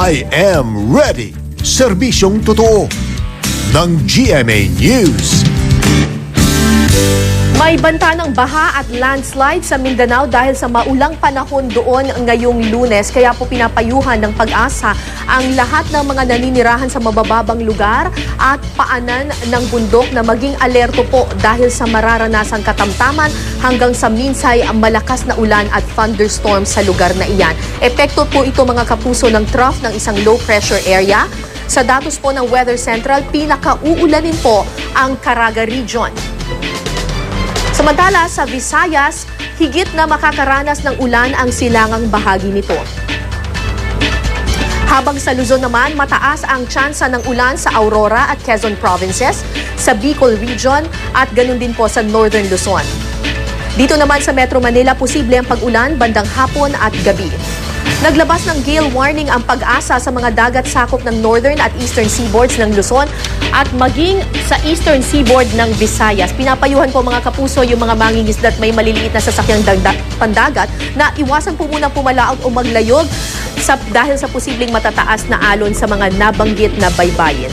I am ready. Serbisyong totoo ng GMA News. May banta ng baha at landslide sa Mindanao dahil sa maulang panahon doon ngayong Lunes. Kaya po pinapayuhan ng Pag-asa ang lahat ng mga naninirahan sa mabababang lugar at paanan ng bundok na maging alerto po dahil sa mararanasang katamtaman hanggang sa minsay ang malakas na ulan at thunderstorm sa lugar na iyan. Epekto po ito mga kapuso ng trough ng isang low pressure area. Sa datos po ng Weather Central, pinakauulanin po ang Caraga Region. Samantala, sa Visayas, higit na makakaranas ng ulan ang silangang bahagi nito. Habang sa Luzon naman, mataas ang tsansa ng ulan sa Aurora at Quezon provinces, sa Bicol Region at ganun din po sa Northern Luzon. Dito naman sa Metro Manila, posible ang pag-ulan bandang hapon at gabi. Naglabas ng gale warning ang Pag-asa sa mga dagat sakop ng Northern at Eastern Seaboards ng Luzon at maging sa Eastern Seaboard ng Visayas. Pinapayuhan po mga kapuso yung mga mangingisda at may maliliit na sasakyang pandagat na iwasan po muna pumalaot o maglayog dahil sa posibleng matataas na alon sa mga nabanggit na baybayin.